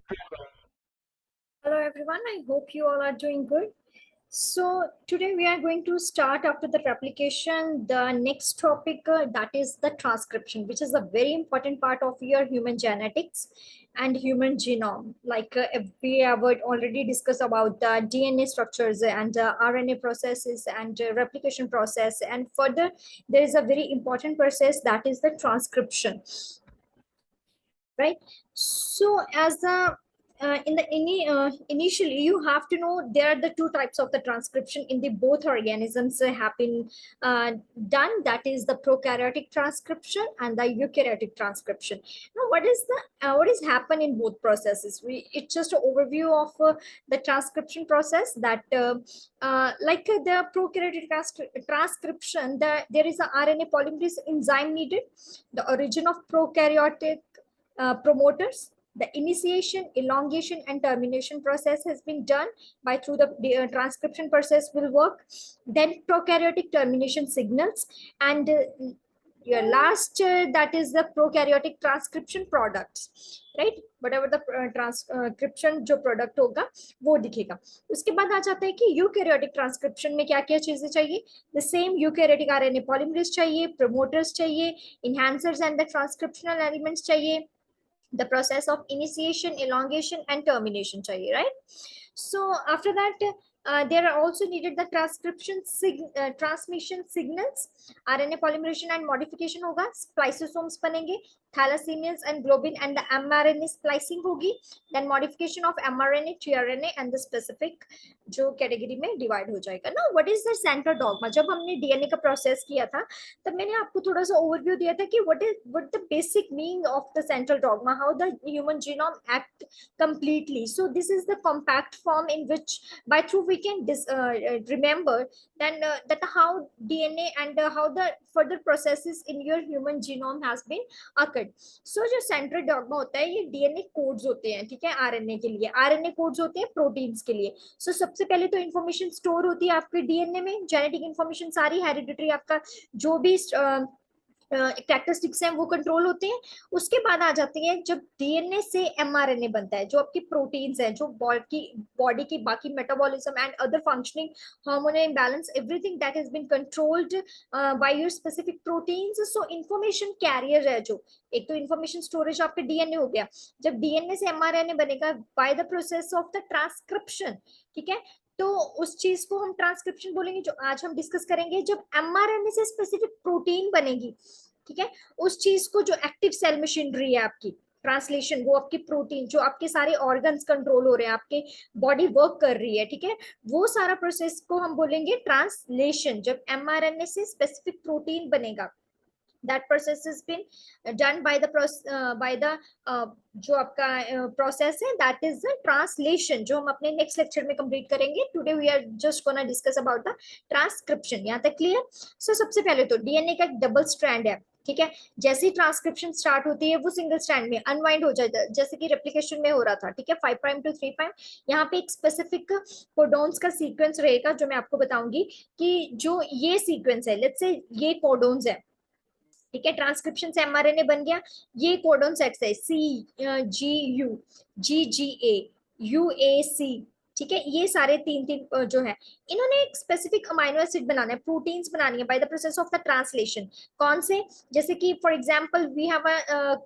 Hello everyone, I hope you all are doing good. So today we are going to start after the replication the next topic that is the transcription, which is a very important part of your human genetics and human genome. Like if we have already discussed about the DNA structures and RNA processes and replication process, and further there is a very important process that is the transcription, right? So as the initially you have to know there are the two types of the transcription in the both organisms have been done, that is the prokaryotic transcription and the eukaryotic transcription. Now what is happen in both processes, it's just an overview of the transcription process that the prokaryotic transcription, there is a RNA polymerase enzyme needed. The origin of prokaryotic promoters, the initiation, elongation, and termination process has been done by through the transcription process will work. Then prokaryotic termination signals, and your last that is the prokaryotic transcription products, right? whatever the transcription जो product होगा वो दिखेगा. उसके बाद आ जाता है कि eukaryotic transcription में क्या क्या चीजें चाहिए. The same eukaryotic RNA polymerase चाहिए, प्रोमोटर्स चाहिए, enhancers and the transcriptional elements चाहिए, the process of initiation, elongation, and termination चाहिए, right? So after that there are also needed the transmission signals. RNA polymerization and modification होगा, spliceosomes बनेंगे, thalassemias and globin and the mRNA splicing होगी, then modification of mRNA, tRNA and the specific जो category में divide हो जाएगा ना. What is the central dogma. जब हमने डीएनए का प्रोसेस किया था तब मैंने आपको थोड़ा सा ओवरव्यू दिया था कि what the basic meaning of the central dogma, how the human genome act completely. So this is the compact form in which by through we can remember then that how DNA and how the further processes in your human genome has been occurred. So जो central dogma होता है ये DNA codes होते हैं, ठीक है. RNA के लिए आरएनए कोड्स होते हैं प्रोटीन्स के लिए. सो सबसे पहले तो इन्फॉर्मेशन स्टोर होती है आपके डीएनए में, जेनेटिक इन्फॉर्मेशन सारी हेरिडिटरी आपका जो भी कैरेक्टरिस्टिक्स हैं वो कंट्रोल होते हैं. उसके बाद आ जाती है जब डीएनए से एमआरएनए बनता है, जो आपकी प्रोटीन्स हैं, जो बॉडी की बाकी metabolism and other functioning, hormonal imbalance, everything that has been controlled by your specific proteins. So information carrier है जो, एक तो इंफॉर्मेशन स्टोरेज आपके डीएनए हो गया. जब डीएनए से एमआरएनए बनेगा bye the process of the transcription, ठीक है, तो उस चीज को हम ट्रांसक्रिप्शन बोलेंगे जो आज हम डिस्कस करेंगे. जब एमआरएनए से स्पेसिफिक प्रोटीन बनेगी, ठीक है, उस चीज को जो एक्टिव सेल मशीनरी है आपकी ट्रांसलेशन, वो आपकी प्रोटीन जो आपके सारे ऑर्गन्स कंट्रोल हो रहे हैं, आपके बॉडी वर्क कर रही है, ठीक है, वो सारा प्रोसेस को हम बोलेंगे ट्रांसलेशन. जब एमआरएनए से स्पेसिफिक प्रोटीन बनेगा, that process has been done by the जो आपका प्रोसेस है दैट इज द ट्रांसलेशन, जो हम अपने नेक्स्ट लेक्चर में कंप्लीट करेंगे. Today we are just gonna discuss about the transcription. यहाँ तक क्लियर. सो सबसे पहले तो डीएनए का एक डबल स्ट्रैंड है, ठीक है. जैसी ट्रांसक्रिप्शन स्टार्ट होती है वो सिंगल स्ट्रैंड में अनवाइंड हो जाता है, जैसे कि रेप्लिकेशन में हो रहा था, ठीक है. 5 प्राइम टू 3 प्राइम यहाँ पे एक स्पेसिफिक कोडोन्स का सीक्वेंस रहेगा जो मैं आपको बताऊंगी कि जो ये सीक्वेंस है, लेट्स से ये कोडोन्स है, ठीक है. ट्रांसक्रिप्शन से एमआरएनए बन गया, ये कोडोन सेट्स है सी G you ji ji A U A सी, ठीक है. ये सारे तीन तीन जो है, इन्होंने एक स्पेसिफिक अमाइनो एसिड बनाना है, प्रोटीन्स बनानी है by the process of the translation. कौन से, जैसे कि for example we have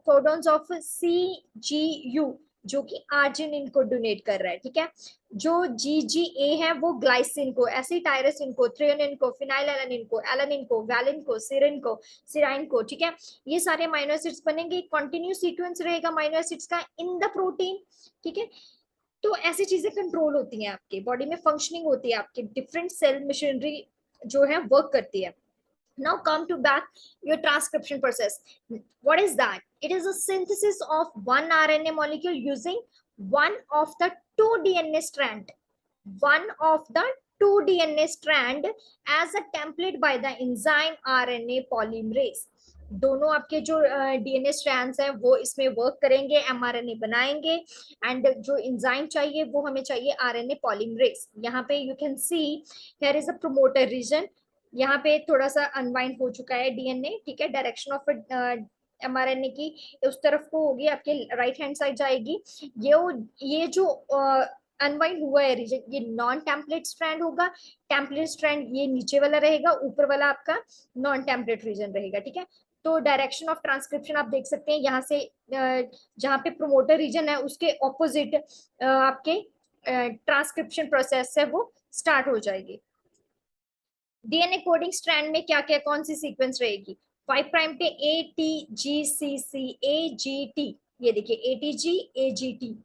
codons of C G U जो कि आर्जिनिन को डोनेट कर रहा है, ठीक है. जो जी जी ए है वो ग्लाइसिन को, एसिटायरसिन को, थ्रेयोनिन को, फिनाइलएलानिन को, एलानिन को, वैलिन को, सिराइन को, ठीक है. ये सारे अमाइनो एसिड्स बनेंगे, कंटिन्यू सीक्वेंस रहेगा अमाइनो एसिड्स का इन द प्रोटीन, ठीक है. तो ऐसी चीजें कंट्रोल होती हैं आपके बॉडी में, फंक्शनिंग होती है आपकी, डिफरेंट सेल मशीनरी जो है वर्क करती है. Now come to back your transcription process. What is that? It is a synthesis of one RNA molecule using one of the two DNA strand, one of the two DNA strand as a template by the enzyme RNA polymerase. दोनों आपके जो DNA strands हैं वो इसमें work करेंगे, mRNA बनाएंगे, and जो enzyme चाहिए वो हमें चाहिए आरएनए पॉलीमरेज. यहाँ पे you can see here is a promoter region, यहाँ पे थोड़ा सा अनवाइंड हो चुका है डीएनए, ठीक है. डायरेक्शन ऑफ mRNA की उस तरफ को होगी, आपके राइट हैंड साइड जाएगी। ये जो अनवाइंड हुआ है रीजन, ये नॉन टेम्पलेट स्ट्रैंड होगा। टेम्पलेट स्ट्रैंड ये नीचे वाला रहेगा, ऊपर वाला आपका नॉन टेम्पलेट रीजन रहेगा, ठीक है। तो डायरेक्शन ऑफ ट्रांसक्रिप्शन आप देख सकते हैं यहाँ से, जहाँ पे प्रोमोटर रीजन है उसके ऑपोजिट आपके ट्रांसक्रिप्शन प्रोसेस है वो स्टार्ट हो जाएगी। डीएनए कोडिंग स्ट्रैंड में क्या क्या कौन सी सीक्वेंस रहेगी? 5 प्राइम पे ATGCC AGT, ये देखिए ATG AGT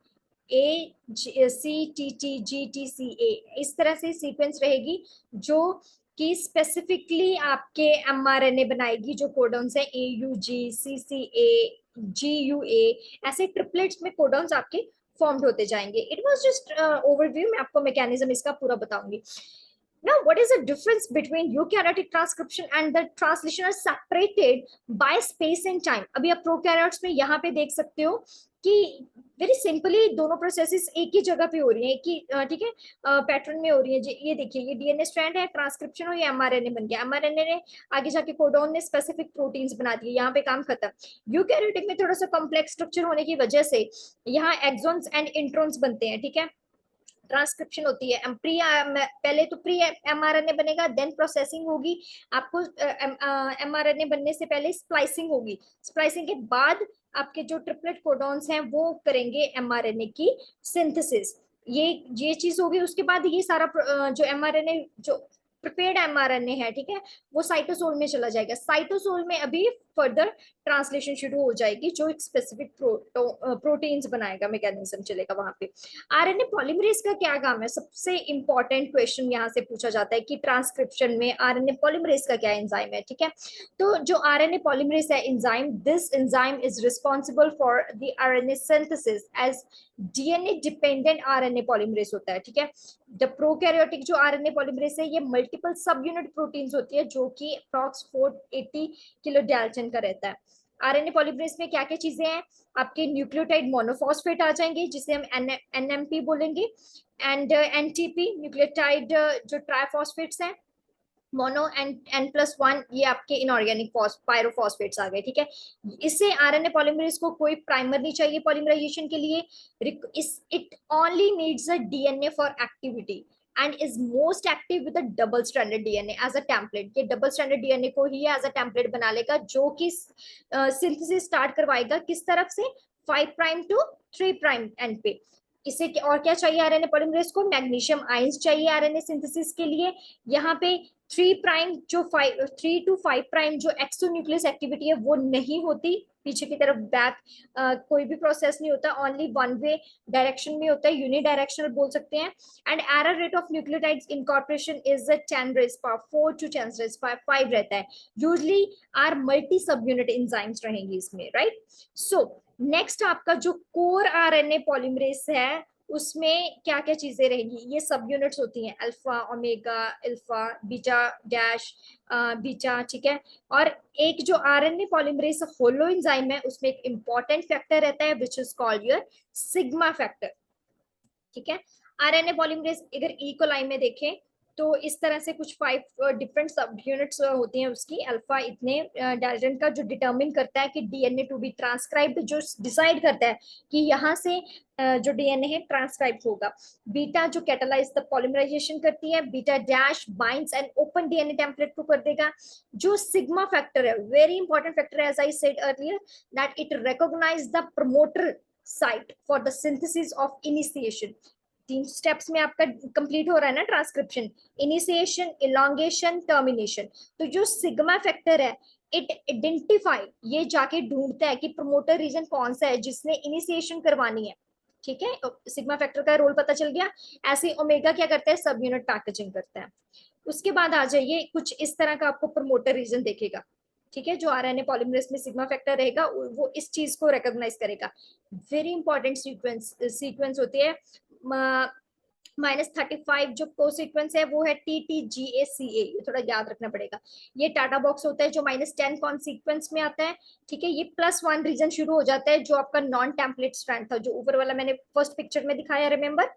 ACTTGTCA, इस तरह से सीक्वेंस रहेगी जो कि स्पेसिफिकली आपके mRNA बनाएगी, जो कोडॉन्स है AUG CCA GUA, ऐसे ट्रिपलेट्स में कोडॉन्स आपके फॉर्म्ड होते जाएंगे। इट वाज जस्ट ओवरव्यू, मैं आपको मैकेनिज्म इसका पूरा बताऊंगी। Now, what is the difference between eukaryotic transcription and the translation are separated by space and time? अभी आप प्रोकैरियोट्स में यहाँ पे देख सकते हो कि वेरी सिंपली दोनों प्रोसेसेस एक ही जगह पे हो रही है, एक ही ठीक है पैटर्न में हो रही है। ये देखिए, ये डीएनए स्ट्रैंड है, ट्रांसक्रिप्शन हो, ये एमआरएनए बन गया, एमआरएनए ने आगे जाके कोडॉन ने स्पेसिफिक प्रोटीन्स बना दिए, यहाँ पे काम खत्म। यूकैरियोटिक में थोड़ा सा कॉम्प्लेक्स स्ट्रक्चर होने की वजह से यहाँ एक्सॉन्स एंड इंट्रॉन्स बनते हैं, ठीक है। ट्रांसक्रिप्शन होती है, पहले तो प्री एमआरएनए बनेगा, देन प्रोसेसिंग होगी, आपको एमआरएनए बनने से पहले स्प्लाइसिंग होगी, स्प्लाइसिंग के बाद आपके जो ट्रिपलेट कोडॉन्स हैं वो करेंगे एमआरएनए की सिंथेसिस। ये चीज होगी, उसके बाद ये सारा जो एमआरएनए जो प्रिपेयर्ड एमआरएनए है, ठीक है, वो साइटोसोल में चला जाएगा। साइटोसोल में अभी फर्दर ट्रांसलेशन शुरू हो जाएगी, जो एक स्पेसिफिक प्रोटीन्स बनाएगा, मैकेनिज्म चलेगा वहां पे। आरएनए पॉलीमरेज का क्या काम है? सबसे इंपॉर्टेंट क्वेश्चन यहाँ से पूछा जाता है कि ट्रांसक्रिप्शन में आरएनए पॉलीमरेज का क्या एंजाइम है, ठीक है। तो जो आरएनए पॉलीमरेज है enzyme, this enzyme is responsible for the RNA synthesis as DNA dependent RNA polymerase होता है, ठीक है। द प्रोकैरियोटिक जो आरएनए पॉलीमरेज है, ये मल्टीपल सब यूनिट प्रोटीन्स होती है, जो कि अप्रॉक्स 480 किलो डाल्टन का रहता है। आरएनए पॉलीमरेज में क्या क्या चीजें हैं? आपके न्यूक्लियोटाइड मोनोफॉस्फेट आ जाएंगे, जिसे हम एनएमपी बोलेंगे, एंड एनटीपी न्यूक्लियोटाइड जो ट्राइफॉस्फेट्स हैं, मोनो एंड N+1, ये आपके इनऑर्गेनिक पायरोफॉस्फेट्स आ गए, ठीक है। इससे आरएनए पॉलीमरेज को कोई प्राइमर नहीं चाहिए पॉलीमराइजेशन के लिए। It only needs a DNA for activity and is most active with a double stranded DNA as a template। ये डबल स्टैंडर्ड डीएनए को ही एज अ टेम्पलेट बना लेगा, जो कि सिंथेसिस स्टार्ट करवाएगा किस तरफ से? 5 प्राइम टू 3 प्राइम एंड पे। इसे और क्या चाहिए आरएनए पॉलीमरेज को? मैग्नीशियम आयंस चाहिए आरएनए सिंथेसिस के लिए। यहाँ पे 3 to 5 प्राइम जो एक्सोन्यूक्लियस एक्टिविटी है वो नहीं होती, पीछे की तरफ बैक कोई भी प्रोसेस नहीं होता, ओनली वन वे डायरेक्शन में होता है, यूनिडायरेक्शनल बोल सकते हैं। And error rate of nucleotides incorporation is 10⁻⁴ to 10⁻⁵ रहता है। Usually are multi subunit enzymes रहेंगी इसमें, राइट। सो नेक्स्ट आपका जो कोर आरएनए पॉलीमरेज है, उसमें क्या क्या चीजें रहेंगी? ये सब यूनिट्स होती हैं, alpha, omega, alpha, beta dash, beta, ठीक है। और एक जो आरएनए पॉलीमरेज होलो एंजाइम है, उसमें एक इंपॉर्टेंट फैक्टर रहता है which is called your sigma factor, ठीक है। आरएनए पॉलीमरेज अगर ई कोलाई में देखें तो इस तरह से कुछ 5 डिफरेंट सब यूनिट्स होती हैं उसकी। अल्फा इतने डाल्टन का, जो डिटरमिन करता है कि डीएनए टू बी ट्रांसक्राइब्ड, जो डिसाइड करता है कि यहाँ से जो डीएनए है ट्रांसक्राइब होगा। बीटा जो कैटालाइज द पॉलीमराइजेशन करती है। Beta dash binds and open DNA template को कर देगा। जो सिग्मा फैक्टर है, वेरी इंपॉर्टेंट फैक्टर है, as I said earlier that it recognize the promoter site for the synthesis of initiation. 3 steps में आपका कंप्लीट हो रहा है ना ट्रांसक्रिप्शन, इनिशिएशन, इलॉन्गेशन, टर्मिनेशन। तो जो सिग्मा फैक्टर है, इट आइडेंटिफाई, ये जाके ढूंढता है कि प्रमोटर रीजन कौन सा है जिसने इनिशिएशन करवानी है, ठीक है। सिग्मा फैक्टर का रोल पता चल गया। ऐसे ओमेगा क्या करता है? सब यूनिट पैकेजिंग करता है। उसके बाद आ जाइए, कुछ इस तरह का आपको प्रमोटर रीजन देखेगा, ठीक है। जो आरएनए पॉलीमरेज में सिग्मा फैक्टर रहेगा वो इस चीज को रिकॉग्नाइज करेगा। वेरी इंपॉर्टेंट सीक्वेंस होती है। -35 जो को सीक्वेंस है वो है TTGACA, ये थोड़ा याद रखना पड़ेगा। ये टाटा बॉक्स होता है जो -10 कौन सीक्वेंस में आता है, ठीक है। ये +1 रीजन शुरू हो जाता है, जो आपका नॉन टेम्पलेट स्ट्रैंड था, जो ऊपर वाला मैंने फर्स्ट पिक्चर में दिखाया, रिमेंबर।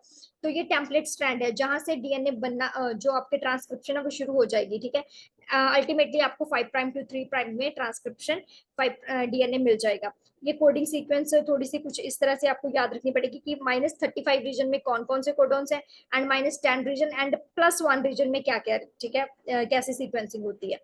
तो ये टेम्पलेट स्ट्रैंड है, जहां से डीएनए बनना, जो आपके ट्रांसक्रिप्शन है वो शुरू हो जाएगी, ठीक है। अल्टीमेटली आपको 5 प्राइम टू 3 प्राइम में ट्रांसक्रिप्शन 5 डीएनए मिल जाएगा। ये कोडिंग सीक्वेंस थोड़ी सी कुछ इस तरह से आपको याद रखनी पड़ेगी कि -35 रीजन में कौन कौन से कोडॉन्स हैं, एंड -10 रीजन एंड +1 रीजन में क्या क्या, ठीक है, कैसे सीक्वेंसिंग होती है।